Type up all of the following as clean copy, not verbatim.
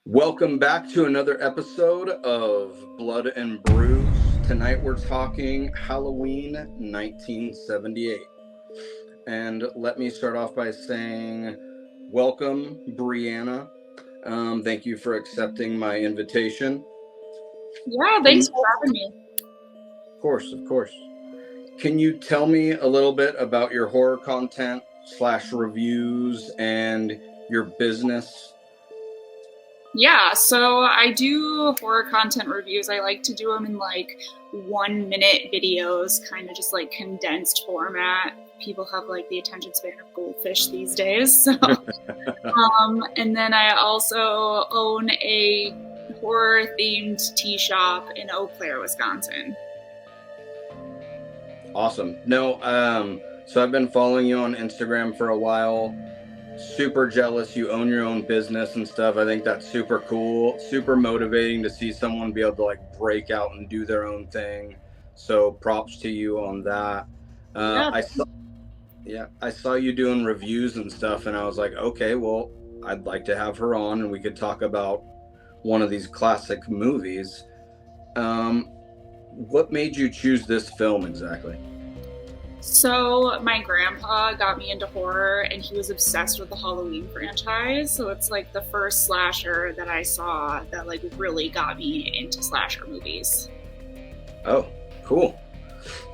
Welcome back to another episode of Blood and Brews. Tonight we're talking Halloween 1978. And let me start off by saying welcome, Brianna. Thank you for accepting my invitation. Yeah, thanks for having me. Of course, of course. Can you tell me a little bit about your horror content / reviews and your business? Yeah, so I do horror content reviews. I like to do them in like 1 minute videos, kind of just like condensed format. People have like the attention span of goldfish these days. And then I also own a horror themed tea shop in Eau Claire, Wisconsin. Awesome. No, so I've been following you on Instagram for a while. Super jealous you own your own business and stuff. I think that's super cool, super motivating to see someone be able to like break out and do their own thing. So props to you on that. Yeah, I saw you doing reviews and stuff, and I was like, okay, well, I'd like to have her on, and we could talk about one of these classic movies. What made you choose this film exactly? so my grandpa got me into horror and he was obsessed with the Halloween franchise. So it's like the first slasher that I saw that like really got me into slasher movies. Oh, cool.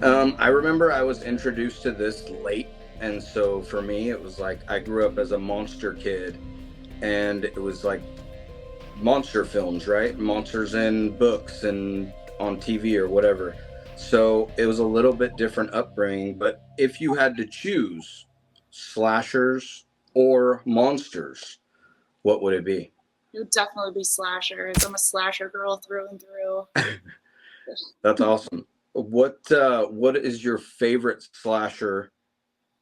I remember I was introduced to this late, and so for me, it was like I grew up as a monster kid, and it was like monster films, right? Monsters in books and on TV or whatever. So it was a little bit different upbringing, but if you had to choose slashers or monsters, what would it be? It would definitely be slashers. I'm a slasher girl through and through. That's awesome. What is your favorite slasher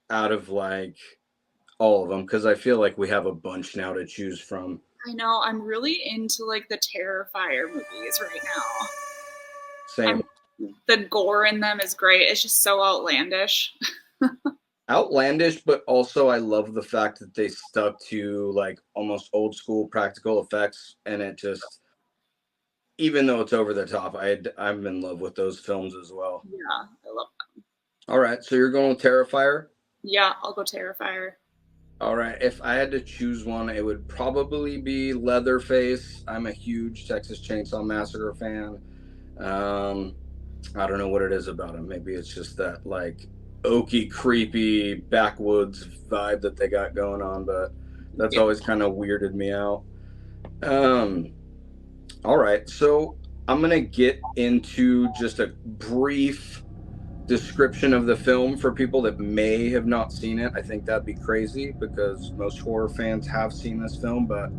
out of like all of them? Because I feel like we have a bunch now to choose from. I know, I'm really into like the Terrifier movies right now. I'm Same. the gore in them is great. It's just so outlandish. Outlandish, but also I love the fact that they stuck to like almost old school practical effects, and it just, even though it's over the top, I'm in love with those films as well. Yeah, I love them. All right, so you're going with Terrifier. Yeah, I'll go Terrifier. All right, if I had to choose one, it would probably be Leatherface. I'm a huge Texas Chainsaw Massacre fan. Um, I don't know what it is about him. Maybe it's just that like oaky, creepy backwoods vibe that they got going on, but that's Yeah. always kind of weirded me out. Um, all right, so I'm gonna get into just a brief description of the film for people that may have not seen it. I think that'd be crazy because most horror fans have seen this film, but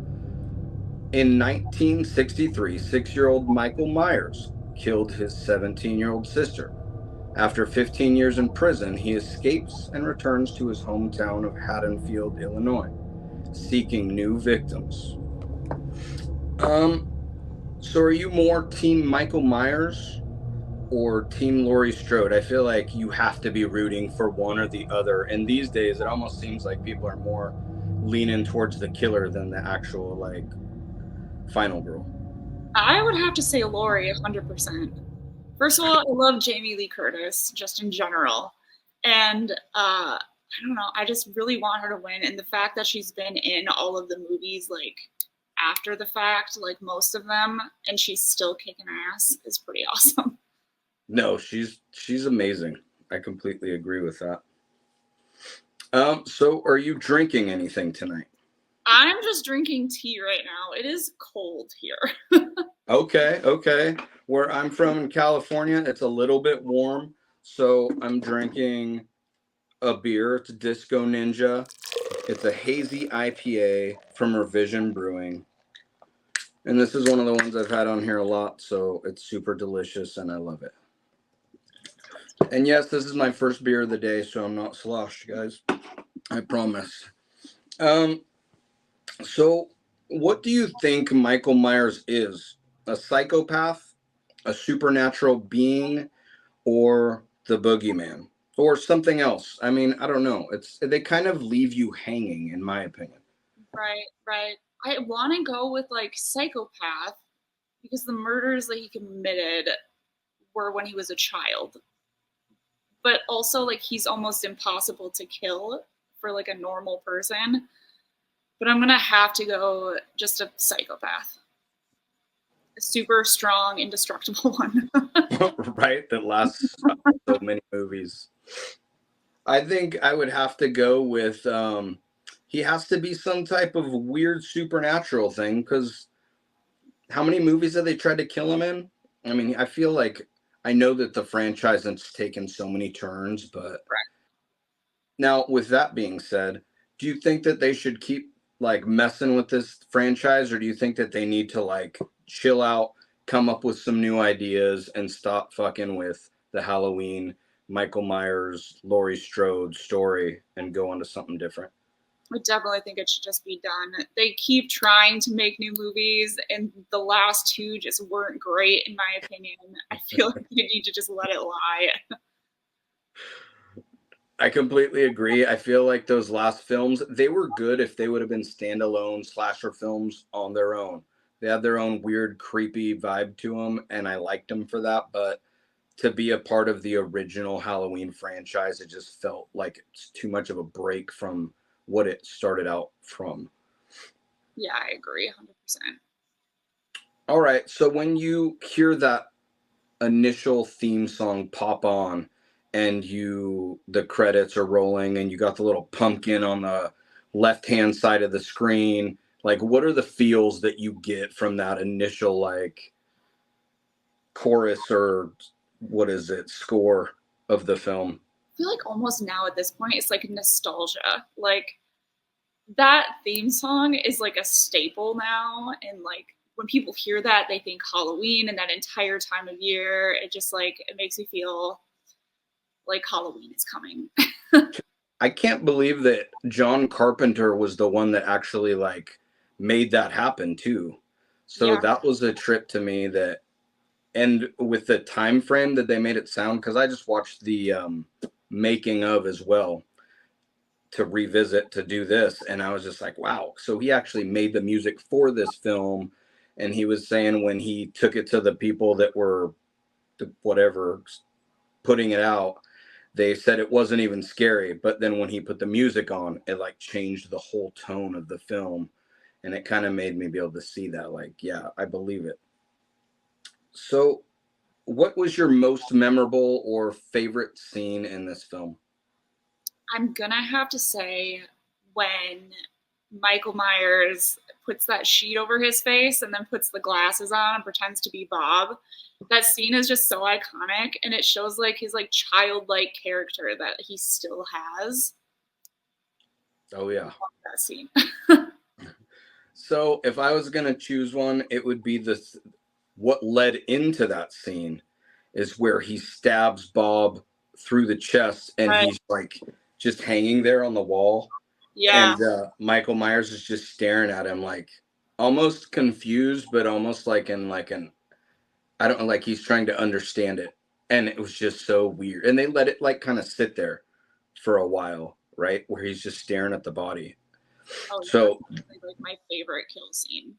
in 1963, 6-year-old Michael Myers killed his 17-year-old sister. After 15 years in prison, he escapes and returns to his hometown of Haddonfield, Illinois, seeking new victims. Um, so are you more Team Michael Myers or Team Laurie Strode? I feel like you have to be rooting for one or the other. And these days, it almost seems like people are more leaning towards the killer than the actual like final girl. I would have to say Laurie, 100%. First of all, I love Jamie Lee Curtis just in general. And I don't know, I just really want her to win. And the fact that she's been in all of the movies, like after the fact, like most of them, and she's still kicking ass is pretty awesome. No, she's amazing. I completely agree with that. So are you drinking anything tonight? I'm just drinking tea right now. It is cold here. Okay, okay. Where I'm from in California, it's a little bit warm, so I'm drinking a beer. It's Disco Ninja. It's a hazy IPA from Revision Brewing. And this is one of the ones I've had on here a lot, so it's super delicious and I love it. And yes, this is my first beer of the day, so I'm not sloshed, guys. I promise. Um, so what do you think Michael Myers is? A psychopath, a supernatural being, or the boogeyman? Or something else? I mean, I don't know. They kind of leave you hanging, in my opinion. Right, right. I want to go with like psychopath because the murders that he committed were when he was a child, but also like he's almost impossible to kill for like a normal person. But I'm gonna have to go just a psychopath, a super strong, indestructible one. Right? That lasts so many movies. I think I would have to go with he has to be some type of weird supernatural thing because how many movies have they tried to kill him in? I mean, I feel like I know that the franchise has taken so many turns, but now with that being said, do you think that they should keep like messing with this franchise, or do you think that they need to like chill out, come up with some new ideas, and stop fucking with the Halloween Michael Myers, Laurie Strode story and go on to something different? I definitely think it should just be done. They keep trying to make new movies, and the last two just weren't great, in my opinion. I feel like they need to just let it lie. I completely agree. I feel like those last films, they were good if they would have been standalone slasher films on their own. They had their own weird, creepy vibe to them, and I liked them for that. But to be a part of the original Halloween franchise, it just felt like it's too much of a break from what it started out from. Yeah, I agree 100%. All right. So when you hear that initial theme song pop on and the credits are rolling and you got the little pumpkin on the left hand side of the screen, like what are the feels that you get from that initial like chorus or what is it score of the film? I feel like almost now at this point, it's like nostalgia. Like that theme song is like a staple now, and like when people hear that, they think Halloween and that entire time of year. It just like it makes me feel like Halloween is coming. I can't believe that John Carpenter was the one that actually like made that happen too. So Yeah. that was a trip to me that, and with the time frame that they made it sound, because I just watched the making of as well to revisit to do this, and I was just like, wow. So he actually made the music for this film, and he was saying when he took it to the people that were whatever putting it out, they said it wasn't even scary, but then when he put the music on, it like changed the whole tone of the film, and it kind of made me be able to see that like, yeah, I believe it. So what was your most memorable or favorite scene in this film? I'm gonna have to say when Michael Myers puts that sheet over his face and then puts the glasses on and pretends to be Bob. That scene is just so iconic, and it shows like his like childlike character that he still has. Oh yeah. That scene. So if I was gonna choose one, it would be this. What led into that scene is where he stabs Bob through the chest, and Right. he's like just hanging there on the wall, Yeah. and Michael Myers is just staring at him, like almost confused, but almost like in like an I don't know, like he's trying to understand it, and it was just so weird. And they let it like kind of sit there for a while, right, where he's just staring at the body. Oh yeah, So that's like my favorite kill scene.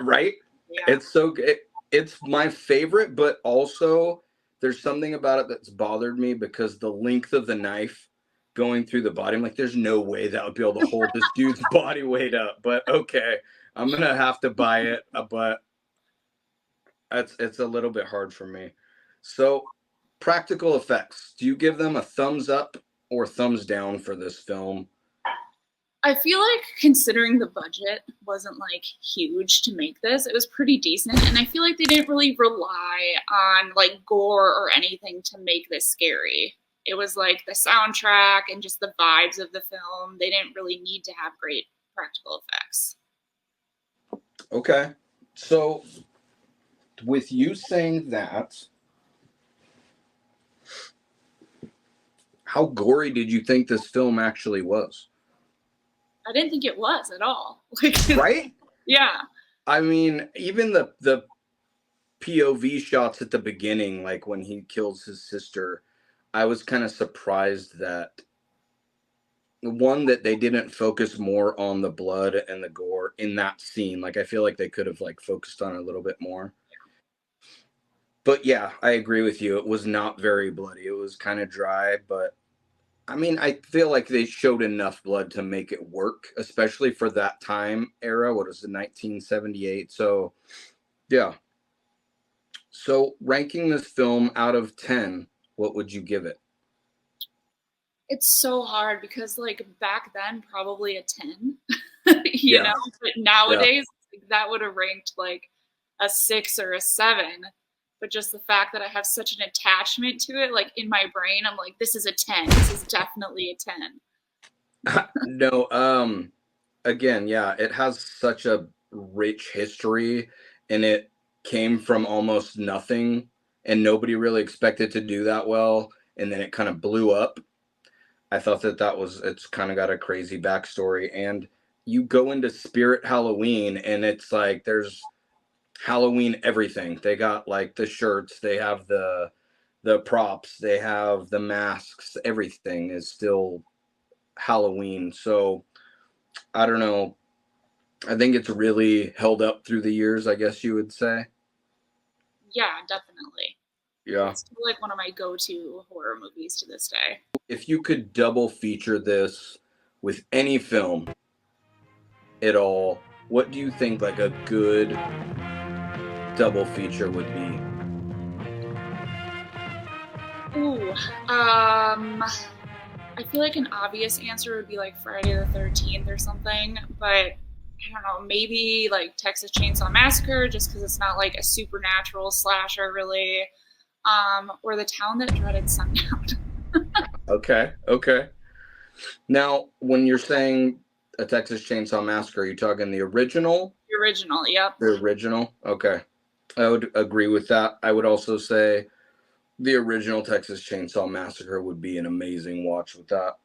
right? Yeah. It's so good. It's my favorite, but also there's something about it that's bothered me because the length of the knife going through the body. I'm like, there's no way that would be able to hold this dude's body weight up. But okay, I'm gonna have to buy it. But it's a little bit hard for me. So, practical effects. Do you give them a thumbs up or thumbs down for this film? I feel like considering the budget wasn't like huge to make this, it was pretty decent. And I feel like they didn't really rely on like gore or anything to make this scary. It was like the soundtrack and just the vibes of the film. They didn't really need to have great practical effects. Okay. So, with you saying that, how gory did you think this film actually was? I didn't think it was at all. Like, Right? yeah. I mean, even the POV shots at the beginning, like when he kills his sister, I was kind of surprised that one that they didn't focus more on the blood and the gore in that scene. Like I feel like they could have like focused on it a little bit more. But yeah, I agree with you. It was not very bloody. It was kind of dry, but I mean, I feel like they showed enough blood to make it work, especially for that time era. What was it, 1978? So, yeah. So, ranking this film out of 10, what would you give it? It's so hard because like back then probably a 10, you know, Yeah. but Yeah. nowadays that would have ranked like a 6 or a 7. But just the fact that I have such an attachment to it, like in my brain, I'm like, this is a 10. This is definitely a 10. No, again, yeah, it has such a rich history and it came from almost nothing and nobody really expected to do that well and then it kind of blew up. I thought it's kind of got a crazy backstory. And you go into Spirit Halloween and it's like there's Halloween everything. They got like the shirts, they have the props, they have the masks, everything is still Halloween. So I don't know. I think it's really held up through the years, I guess you would say. Yeah, definitely. Yeah. It's still like one of my go-to horror movies to this day. If you could double feature this with any film at all, what do you think like a good double feature would be? Ooh, I feel like an obvious answer would be like Friday the 13th or something, but I don't know, maybe like Texas Chainsaw Massacre, just because it's not like a supernatural slasher, really, or The Town That Dreaded Sundown. Okay. Okay. Now, when you're saying a Texas Chainsaw Massacre, are you talking the original? The original, yep. The original? Okay. I would agree with that. I would also say the original Texas Chainsaw Massacre would be an amazing watch with that.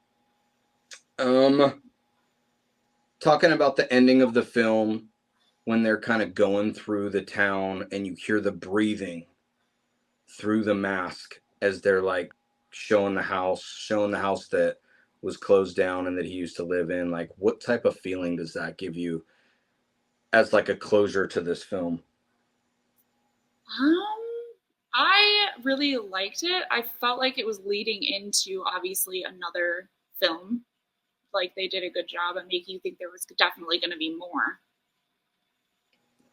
Talking about the ending of the film when they're kind of going through the town and you hear the breathing through the mask as they're like showing the house that was closed down and that he used to live in. Like, what type of feeling does that give you as like a closure to this film? Um, I really liked it. I felt like it was leading into obviously another film. Like they did a good job at making you think there was definitely going to be more.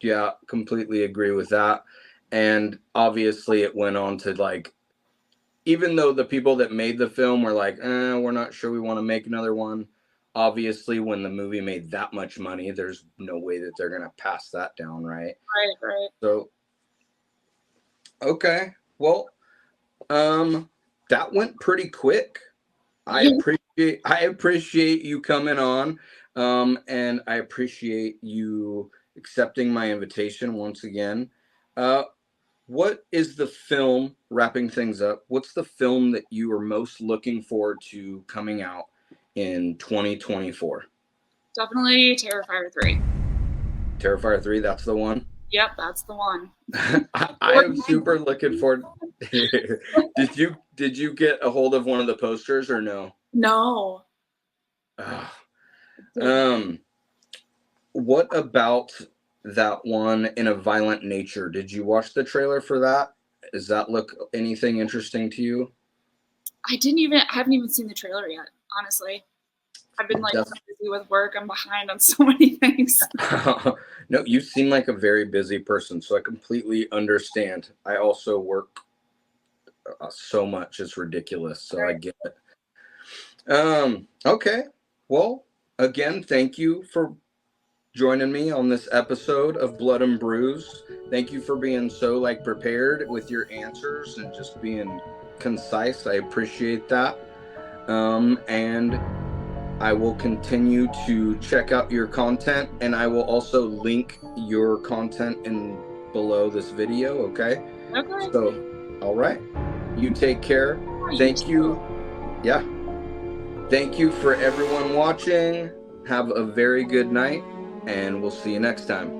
Yeah, completely agree with that. And obviously, it went on to like, even though the people that made the film were like, we're not sure we want to make another one. Obviously, when the movie made that much money, there's no way that they're going to pass that down, right? Right, right. So, okay. Well, that went pretty quick. I appreciate you coming on. And I appreciate you accepting my invitation once again. What is the film, wrapping things up, what's the film that you are most looking forward to coming out in 2024? Definitely Terrifier 3. Terrifier 3, that's the one. Yep, that's the one. I am super looking forward. Did you get a hold of one of the posters or no? No. What about that one In a Violent Nature? Did you watch the trailer for that? Does that look anything interesting to you? I haven't even seen the trailer yet, honestly. I've been like so busy with work. I'm behind on so many things. No, you seem like a very busy person, so I completely understand. I also work so much, it's ridiculous, so right. I get it. Okay. Well, again, thank you for joining me on this episode of Blood and Brews. Thank you for being so like prepared with your answers and just being concise. I appreciate that. And I will continue to check out your content, and I will also link your content in below this video. Okay. Okay. So, all right. You take care. Thank you. Yeah. Thank you for everyone watching. Have a very good night, and we'll see you next time.